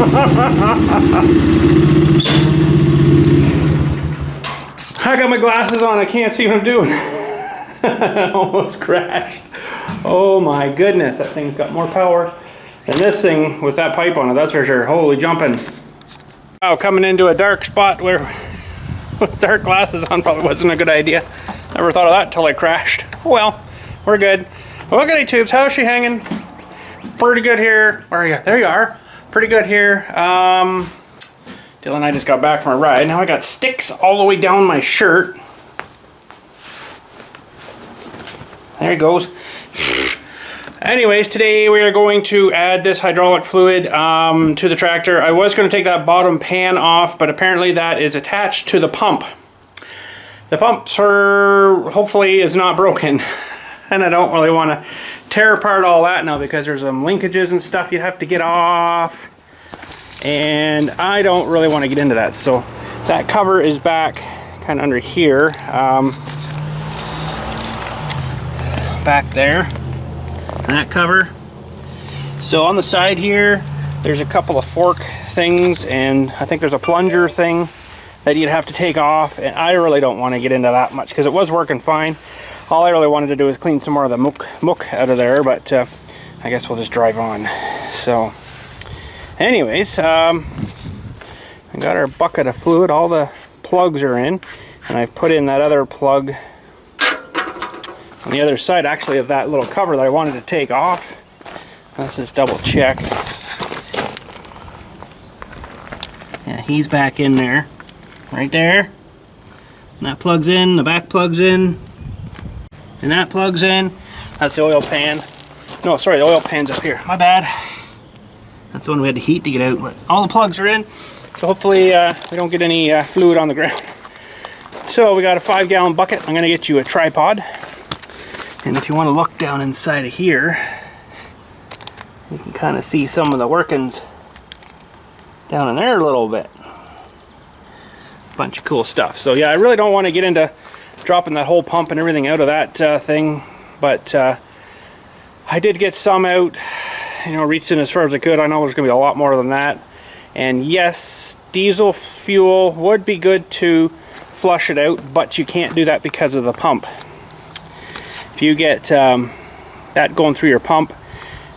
I got my glasses on, I can't see what I'm doing. I almost crashed. Oh my goodness, that thing's got more power than this thing with that pipe on it, that's for sure. Holy jumping. Wow, coming into a dark spot where with dark glasses on probably wasn't a good idea. Never thought of that until I crashed. Well, we're good. Okay, tubes, how's she hanging? Pretty good here. Where are you? There you are. Pretty good here. Dylan and I just got back from a ride. Now I got sticks all the way down my shirt. There it goes. Anyways, today we are going to add this hydraulic fluid to the tractor. I was going to take that bottom pan off, but apparently that is attached to the pump. The pump hopefully is not broken. And I don't really want to tear apart all that now because there's some linkages and stuff you have to get off. And I don't really want to get into that. So that cover is back kind of under here. Back there. That cover. So on the side here, there's a couple of fork things, and I think there's a plunger thing that you'd have to take off, and I really don't want to get into that much because it was working fine. All I really wanted to do is clean some more of the muck out of there, but I guess we'll just drive on. So anyways, I got our bucket of fluid, all the plugs are in, and I've put in that other plug on the other side actually of that little cover that I wanted to take off. Let's just double check. Yeah, he's back in there. Right there. And that plugs in, the back plugs in. And that plugs in. That's the oil pan. No, sorry, the oil pan's up here. My bad. That's the one we had to heat to get out. But all the plugs are in. So hopefully we don't get any fluid on the ground. So we got a 5-gallon bucket. I'm going to get you a tripod. And if you want to look down inside of here, you can kind of see some of the workings down in there a little bit. Bunch of cool stuff. So yeah, I really don't want to get into dropping that whole pump and everything out of that thing, but I did get some out, you know, reached in as far as I could. I know there's going to be a lot more than that. And yes, diesel fuel would be good to flush it out, but you can't do that because of the pump. If you get that going through your pump,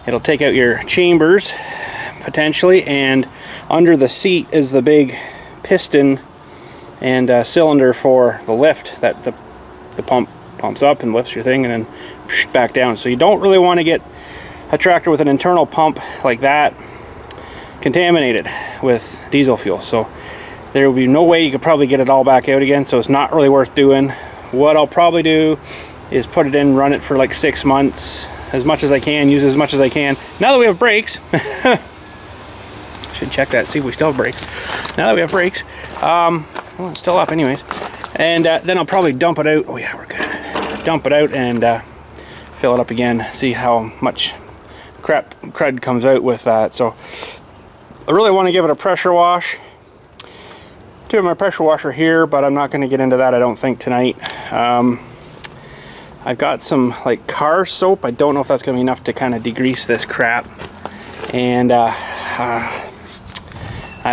it'll take out your chambers potentially, and under the seat is the big piston and cylinder for the lift that the pump pumps up and lifts your thing and then back down. So you don't really want to get a tractor with an internal pump like that contaminated with diesel fuel. So there will be no way you could probably get it all back out again, so it's not really worth doing. What I'll probably do is put it in, run it for like 6 months as much as I can, use as much as I can. Now that we have brakes, should check that, see if we still have brakes. Now that we have brakes, well, it's still up anyways. And then I'll probably dump it out. Oh yeah, we're good. Dump it out and fill it up again, see how much crud comes out with that. So I really want to give it a pressure wash. I do have my pressure washer here, but I'm not going to get into that, I don't think, tonight. I've got some like car soap. I don't know if that's going to be enough to kind of degrease this crap. And I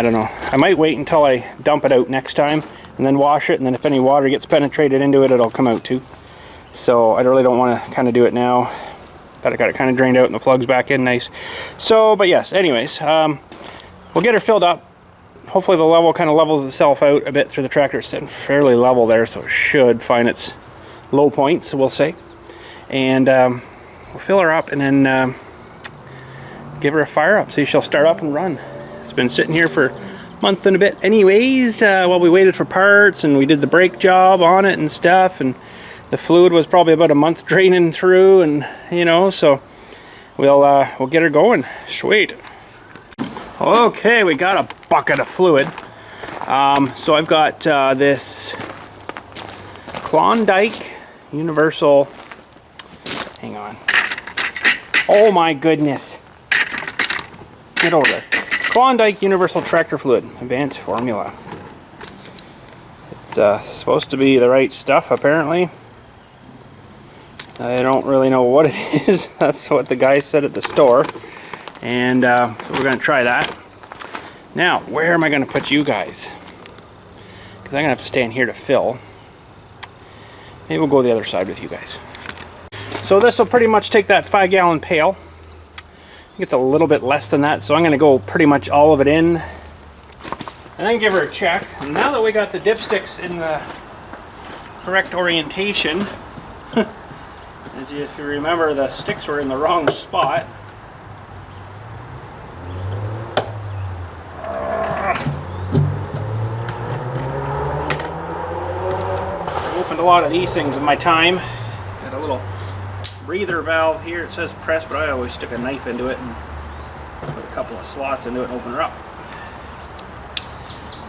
don't know. I might wait until I dump it out next time and then wash it, and then if any water gets penetrated into it, it'll come out too. So I really don't want to kind of do it now. That I got it kind of drained out and the plug's back in nice. So, but yes, anyways, we'll get her filled up. Hopefully the level kind of levels itself out a bit through the tractor. It's sitting fairly level there, so it should find its low points, we'll say. And we'll fill her up and then give her a fire up, see if she'll start up and run. It's been sitting here for a month and a bit anyways, while we waited for parts and we did the brake job on it and stuff, and the fluid was probably about a month draining through, and you know, so we'll get her going. Sweet. Okay, we got a bucket of fluid. So I've got this Klondike Universal, hang on, oh my goodness, get over there. Klondike Universal Tractor Fluid, Advanced Formula. It's supposed to be the right stuff, apparently. I don't really know what it is. That's what the guy said at the store. And so we're going to try that. Now, where am I going to put you guys? Because I'm going to have to stand here to fill. Maybe we'll go the other side with you guys. So this will pretty much take that 5-gallon pail. I think it's a little bit less than that, so I'm going to go pretty much all of it in. And then give her a check. And now that we got the dipsticks in the correct orientation, if you remember, the sticks were in the wrong spot. I've opened a lot of these things in my time. Got a little breather valve here. It says press, but I always stick a knife into it and put a couple of slots into it and open her up.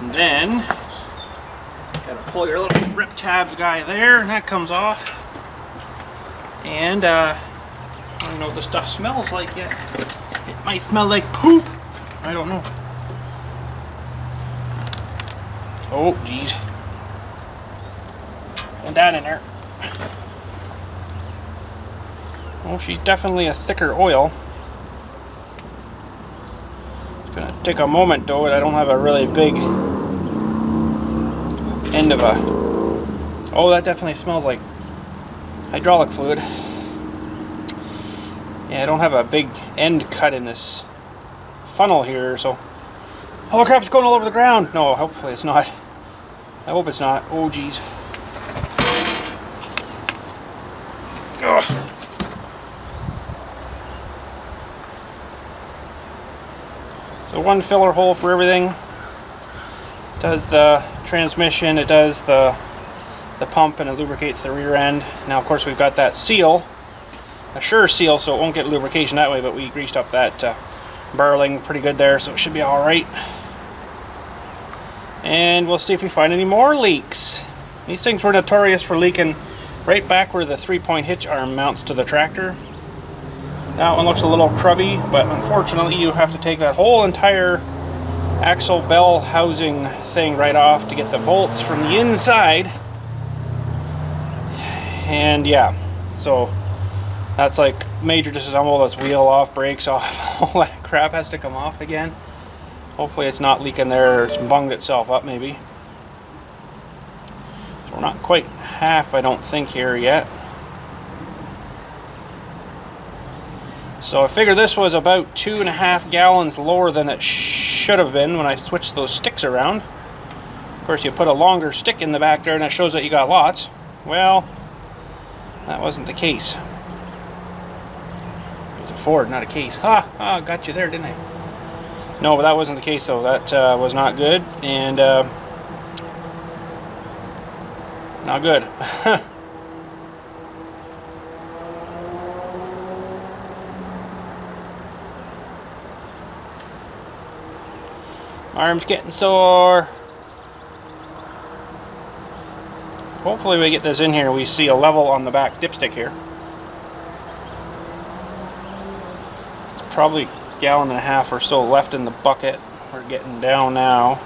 And then gotta pull your little rip tab guy there, and that comes off. And I don't know what the stuff smells like yet. It might smell like poop. I don't know. Oh, geez. Put that in there. Oh, she's definitely a thicker oil. It's gonna take a moment though, and I don't have a really big end of a... Oh, that definitely smells like hydraulic fluid. Yeah, I don't have a big end cut in this funnel here, so... Oh crap, it's going all over the ground! No, hopefully it's not. I hope it's not. Oh, geez. Ugh. So one filler hole for everything. It does the transmission, it does the pump, and it lubricates the rear end. Now of course we've got that seal, a sure seal, so it won't get lubrication that way, but we greased up that burling pretty good there, so it should be alright. And we'll see if we find any more leaks. These things were notorious for leaking right back where the 3-point hitch arm mounts to the tractor. That one looks a little crubby, but unfortunately you have to take that whole entire axle bell housing thing right off to get the bolts from the inside. And yeah, so that's like major disassemble. That's wheel off, brakes off, all that crap has to come off again. Hopefully it's not leaking there, or it's bunged itself up maybe. So we're not quite half, I don't think, here yet. So I figure this was about 2.5 gallons lower than it should have been when I switched those sticks around. Of course, you put a longer stick in the back there and it shows that you got lots. Well, that wasn't the case. It was a Ford, not a case. Ha! Got you there, didn't I? No, but that wasn't the case, though. That was not good, and not good. Arm's getting sore. Hopefully we get this in here, we see a level on the back dipstick here. It's probably a gallon and a half or so left in the bucket. We're getting down now.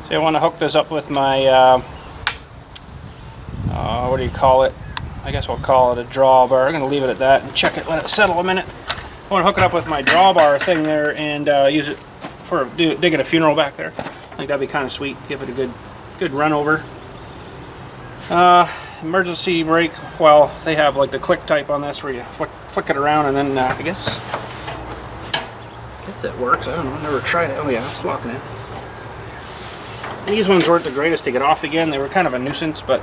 See, I want to hook this up with my, what do you call it? I guess we'll call it a drawbar. I'm going to leave it at that and check it, let it settle a minute. I want to hook it up with my drawbar thing there and use it for digging a funeral back there. I think that'd be kind of sweet. Give it a good run over. Emergency brake, well, they have like the click type on this where you flick it around, and then I guess it works. I don't know, I've never tried it. Oh yeah, it's locking in. These ones weren't the greatest to get off again. They were kind of a nuisance, but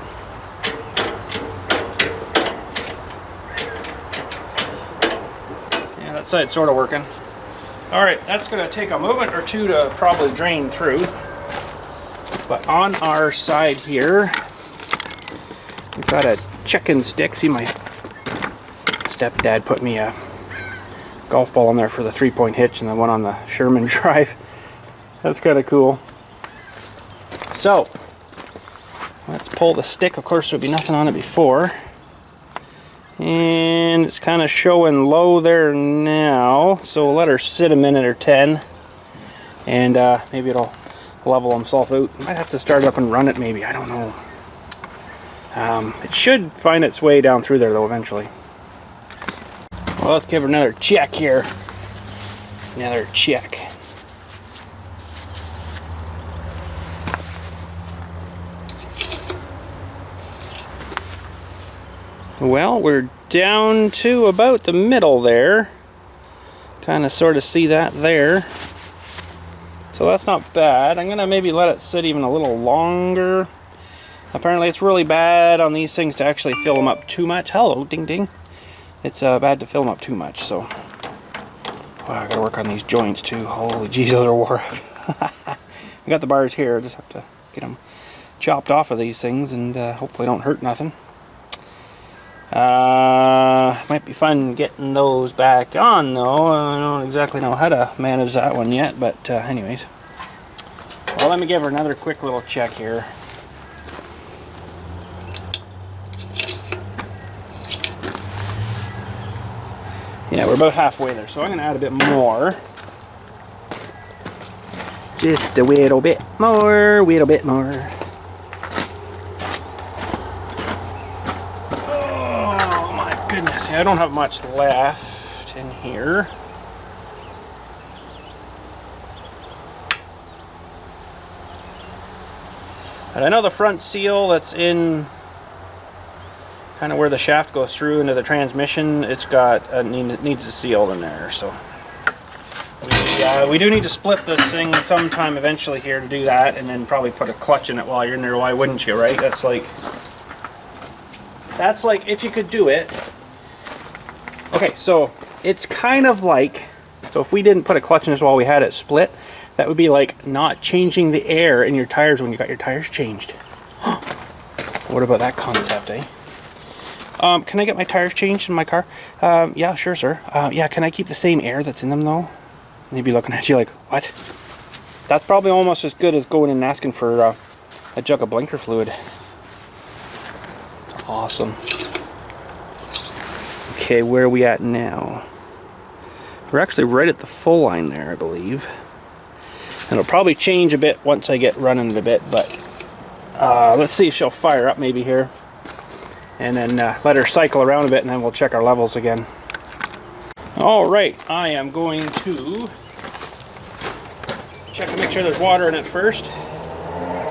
yeah, that side's sort of working. Alright, that's going to take a moment or two to probably drain through. But on our side here, we've got a check-in stick. See, my stepdad put me a golf ball on there for the 3-point hitch and the one on the Sherman drive. That's kind of cool. So, let's pull the stick. Of course, there'll be nothing on it before. And it's kind of showing low there now, so we'll let her sit a minute or 10. And maybe it'll level himself out. Might have to start up and run it maybe, I don't know. It should find its way down through there though eventually. Well, let's give her another check here. Another check. Well, we're down to about the middle there. Kind of sort of see that there. So that's not bad. I'm gonna maybe let it sit even a little longer. Apparently it's really bad on these things to actually fill them up too much. Hello, ding ding. It's bad to fill them up too much, so. Wow, I gotta work on these joints too. Holy jeez, those are wore out. I got the bars here, just have to get them chopped off of these things and hopefully don't hurt nothing. Might be fun getting those back on though. I don't exactly know how to manage that one yet, but anyways. Well, let me give her another quick little check here. Yeah, we're about halfway there, so I'm going to add a bit more. Just a little bit more, little bit more. Oh my goodness, yeah, I don't have much left in here. But I know the front seal that's in kind of where the shaft goes through into the transmission, it's got needs a seal in there. So we do need to split this thing sometime eventually here to do that, and then probably put a clutch in it while you're in there. Why wouldn't you, right? That's like if you could do it. Okay, so it's kind of like, so if we didn't put a clutch in this while we had it split, that would be like not changing the air in your tires when you got your tires changed. What about that concept, eh? Can I get my tires changed in my car? Yeah, sure, sir. Yeah, can I keep the same air that's in them, though? And he'd be looking at you like, what? That's probably almost as good as going in and asking for a jug of blinker fluid. Awesome. Okay, where are we at now? We're actually right at the full line there, I believe. And it'll probably change a bit once I get running it a bit, but let's see if she'll fire up maybe here. And then let her cycle around a bit, and then we'll check our levels again. Alright, I am going to check to make sure there's water in it first.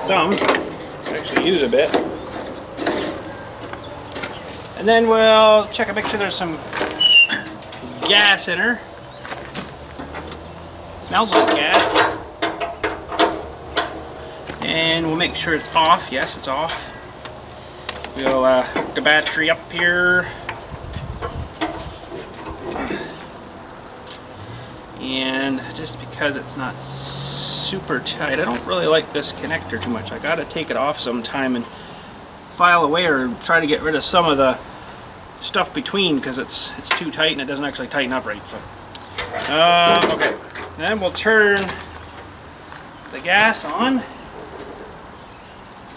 Some. Actually use a bit. And then we'll check and make sure there's some gas in her. Smells like gas. And we'll make sure it's off. Yes, it's off. We'll hook the battery up here. And just because it's not super tight, I don't really like this connector too much. I gotta take it off sometime and file away or try to get rid of some of the stuff between, because it's too tight and it doesn't actually tighten up right. So, okay. Then we'll turn the gas on.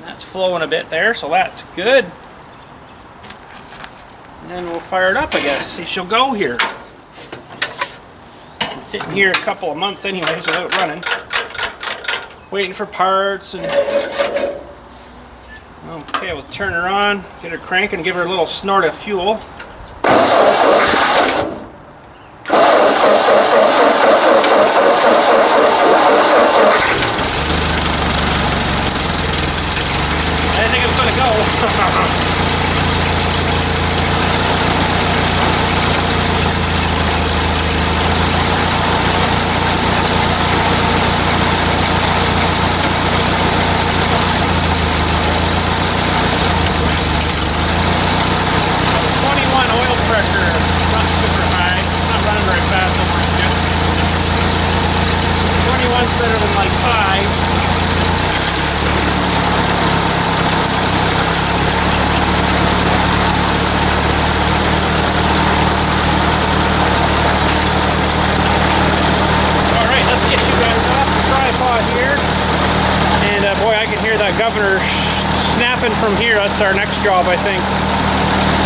That's flowing a bit there, so that's good. And then we'll fire it up, I guess. See, she'll go here. Been sitting here a couple of months anyways without running. Waiting for parts and... Okay, we'll turn her on, get her cranking, give her a little snort of fuel. I think it's gonna go. Better than like 5. Alright, let's get you guys off the tripod here. And boy, I can hear that governor snapping from here. That's our next job, I think.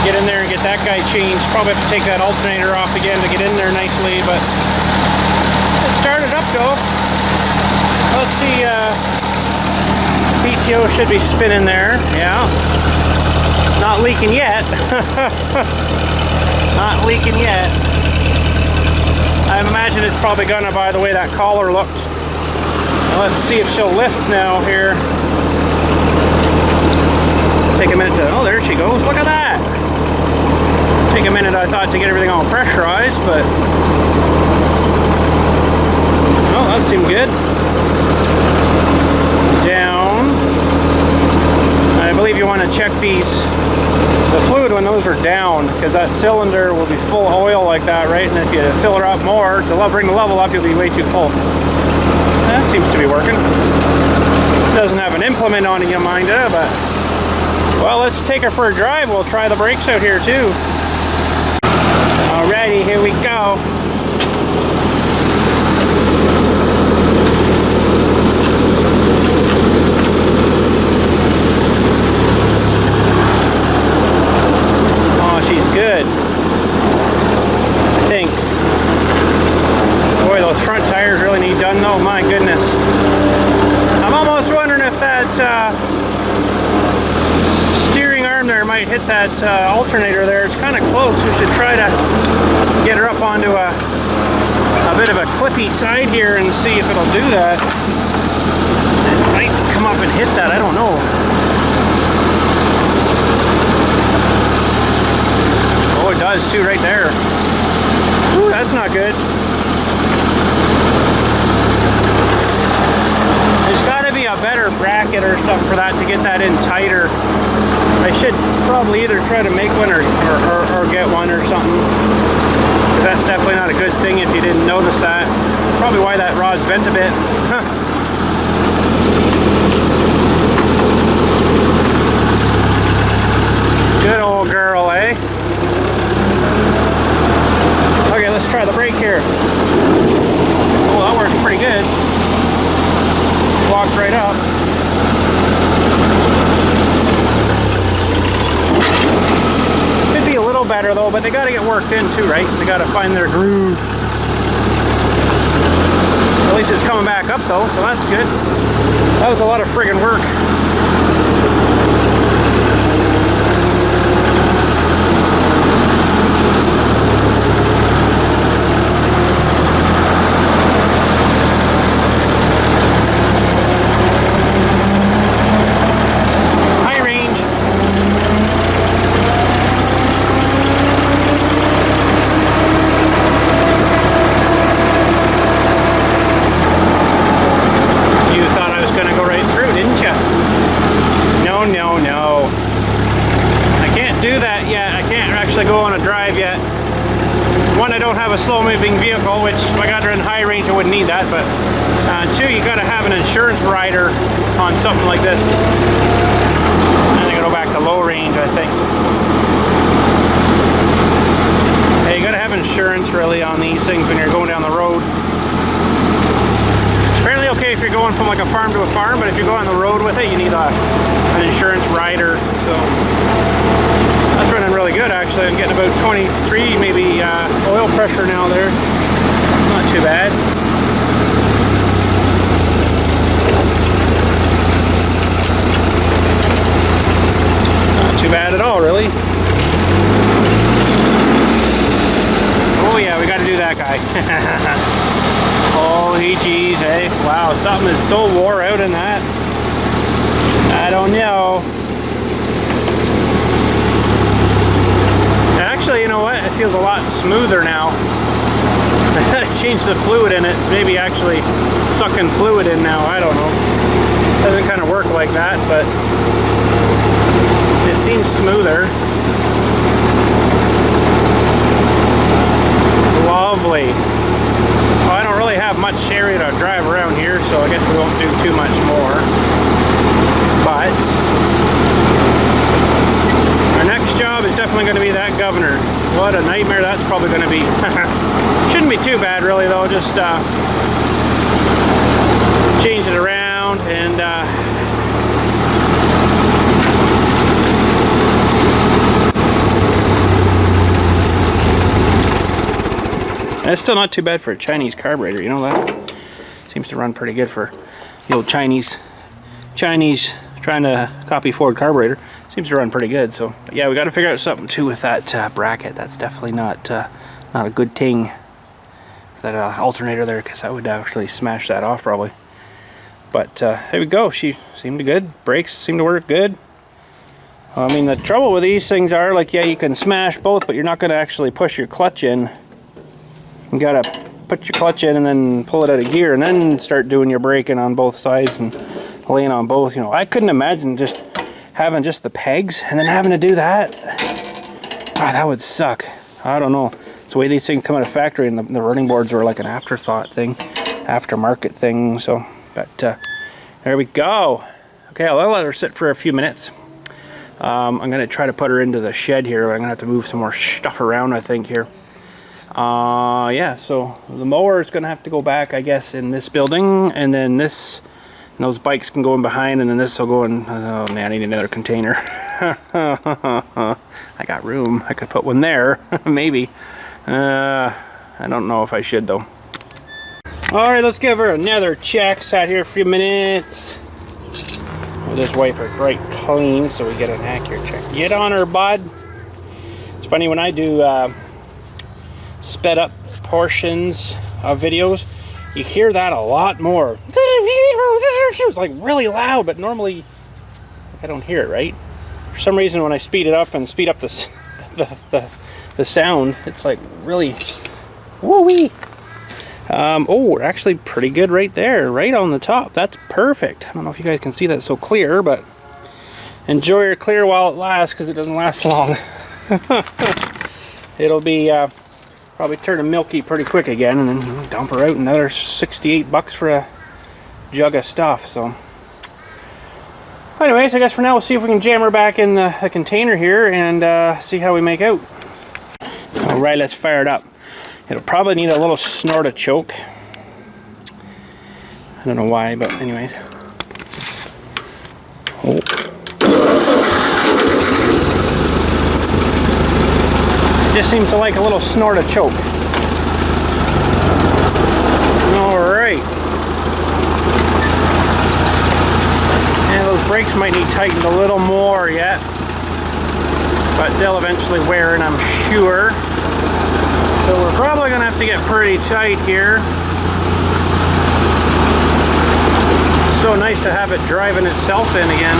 Get in there and get that guy changed. Probably have to take that alternator off again to get in there nicely, but it started up though. Let's see, PTO should be spinning there, yeah. Not leaking yet. Not leaking yet. I imagine it's probably gonna by the way that collar looked. Now let's see if she'll lift now here. Take a minute to, oh there she goes, look at that. Take a minute I thought to get everything all pressurized, but oh that seemed good. Down. I believe you want to check the fluid when those are down, because that cylinder will be full of oil like that, right? And if you fill her up more to bring the level up, you'll be way too full. That seems to be working. Doesn't have an implement on it, you mind it, but well, let's take her for a drive. We'll try the brakes out here too. Alrighty, here we go. She's good, I think. Boy, those front tires really need done though, my goodness. I'm almost wondering if that steering arm there might hit that alternator there. It's kind of close. We should try to get her up onto a bit of a clippy side here and see if it'll do that. It might come up and hit that, I don't know. Oh, it does too, right there. Ooh, that's not good. There's got to be a better bracket or something for that to get that in tighter. I should probably either try to make one or get one or something. That's definitely not a good thing if you didn't notice that. Probably why that rod's bent a bit. Huh. Good old girl, eh? Okay, let's try the brake here. Oh, that works pretty good. Walked right up. Could be a little better though, but they gotta get worked in too, right? They gotta find their groove. At least it's coming back up though, so that's good. That was a lot of friggin' work. Go on a drive yet. One, I don't have a slow moving vehicle, which if I got her in high range I wouldn't need that, but two, you gotta have an insurance rider on something like this. And I gotta go back to low range, I think. Hey, you gotta have insurance really on these things when you're going down the road. Apparently okay if you're going from like a farm to a farm, but if you go on the road with it, you need an insurance rider. So that's running really good actually. I'm getting about 23 maybe oil pressure now there. Not too bad. Not too bad at all really. Oh yeah, we got to do that guy. Holy jeez, hey. Wow, something is so wore out in that. I don't know. Actually, you know what? It feels a lot smoother now. I had to change the fluid in it. Maybe actually sucking fluid in now. I don't know. Doesn't kind of work like that, but it seems smoother. Lovely. Well, I don't really have much area to drive around here, so I guess we won't do too much more. But our next job is definitely going to be that governor. What a nightmare that's probably going to be. Shouldn't be too bad really though, just change it around and it's still not too bad for a Chinese carburetor, you know that? Seems to run pretty good for the old Chinese trying to copy Ford carburetor. Seems to run pretty good. So but yeah, we got to figure out something too with that bracket. That's definitely not a good thing. That alternator there, because that would actually smash that off probably. But there we go. She seemed good. Brakes seem to work good. I mean, the trouble with these things are, like, yeah, you can smash both, but you're not going to actually push your clutch in. You got to put your clutch in and then pull it out of gear and then start doing your braking on both sides and laying on both. You know, I couldn't imagine just having just the pegs and then having to do that. Ah, that would suck. I don't know. It's the way these things come out of factory, and the running boards are like an afterthought thing, aftermarket thing. So, but there we go. Okay, I'll let her sit for a few minutes. I'm going to try to put her into the shed here. I'm going to have to move some more stuff around, I think, here. Yeah, so the mower is going to have to go back, I guess, in this building, and then this, and those bikes can go in behind, and then this will go in. Oh man, I need another container. I got room. I could put one there, maybe. I don't know if I should, though. Alright, let's give her another check. Sat here for a few minutes. We'll just wipe her right clean so we get an accurate check. Get on her, bud. It's funny, when I do sped up portions of videos, you hear that a lot more. It's like really loud, but normally I don't hear it, right? For some reason, when I speed it up and speed up the sound, it's like really woo-wee. Oh, we're actually pretty good right there, right on the top. That's perfect. I don't know if you guys can see that so clear, but enjoy your clear while it lasts, because it doesn't last long. It'll be probably turning milky pretty quick again, and then dump her out another 68 bucks for a jug of stuff. So anyways, I guess for now we'll see if we can jam her back in the container here and see how we make out. All right, let's fire it up. It'll probably need a little snort of choke. I don't know why, but anyways. Oh. It just seems to like a little snort of choke. Alright. And those brakes might need tightened a little more yet. But they'll eventually wear in, I'm sure. So we're probably going to have to get pretty tight here. So nice to have it driving itself in again.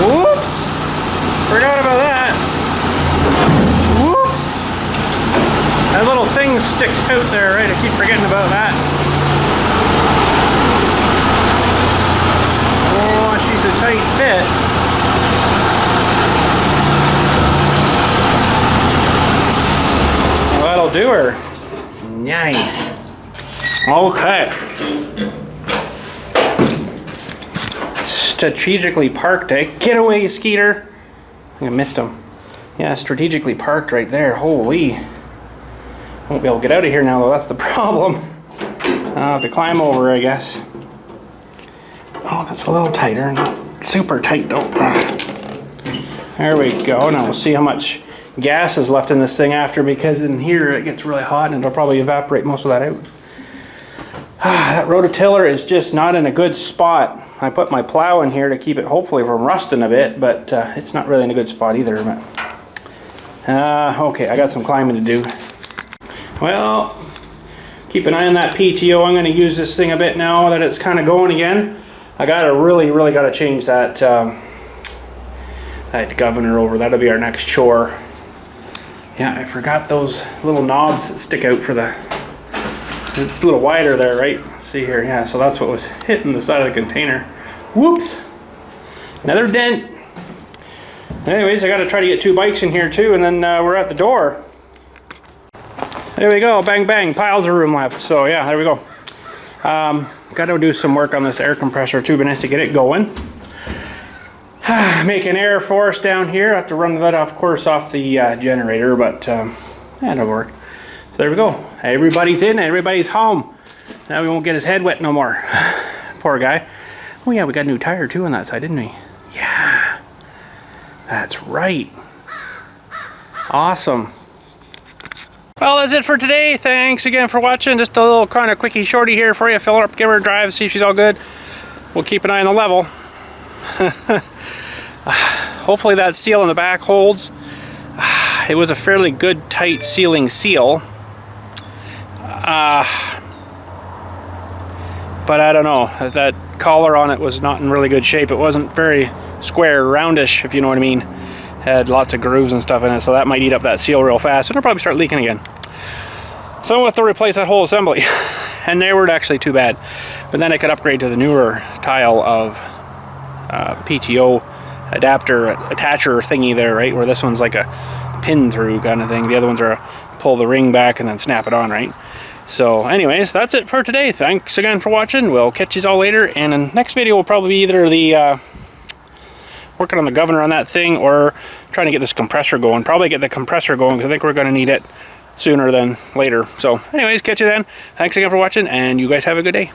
Whoops! Forgot about that. Whoops! That little thing sticks out there, right? I keep forgetting about that. Oh, she's a tight fit. Well, that'll do her. Nice. Okay. Strategically parked, eh? Get away, you skeeter. I think I missed him. Yeah, strategically parked right there. Holy. Won't be able to get out of here now, though. That's the problem. I'll have to climb over, I guess. Oh, that's a little tighter. Not super tight, though. There we go. Now we'll see how much gas is left in this thing after, because in here it gets really hot and it'll probably evaporate most of that out. That rototiller is just not in a good spot. I put my plow in here to keep it hopefully from rusting a bit, but it's not really in a good spot either. But okay, I got some climbing to do. Well, keep an eye on that PTO. I'm going to use this thing a bit now that it's kind of going again. I gotta really gotta change that that governor over. That'll be our next chore. Yeah, I forgot those little knobs that stick out for the. It's a little wider there, right? Let's see here. Yeah, so that's what was hitting the side of the container. Whoops! Another dent. Anyways, I gotta try to get 2 bikes in here too, and then we're at the door. There we go. Bang bang. Piles of room left. So yeah, there we go. Got to do some work on this air compressor tubing to get it going. Make an air force down here. I have to run that of course off the generator, but that'll work. So there we go. Everybody's in, everybody's home. Now we won't get his head wet no more. Poor guy. Oh yeah, we got a new tire too on that side, didn't we? Yeah, that's right. Awesome. Well, that's it for today. Thanks again for watching. Just a little kind of quickie shorty here for you. Fill her up, give her a drive, see if she's all good. We'll keep an eye on the level. Hopefully that seal in the back holds. It was a fairly good tight sealing seal. But I don't know. That collar on it was not in really good shape. It wasn't very square, roundish, if you know what I mean. Had lots of grooves and stuff in it, so that might eat up that seal real fast, and it'll probably start leaking again. So I'm going to have to replace that whole assembly. And they weren't actually too bad. But then I could upgrade to the newer tile of PTO adapter attacher thingy there, right? Where this one's like a pin through kind of thing. The other ones are pull the ring back and then snap it on, right? So anyways, that's it for today. Thanks again for watching. We'll catch you all later. And the next video will probably be either the working on the governor on that thing or trying to get this compressor going. Probably get the compressor going because I think we're going to need it sooner than later. So anyways, catch you then. Thanks again for watching, and you guys have a good day.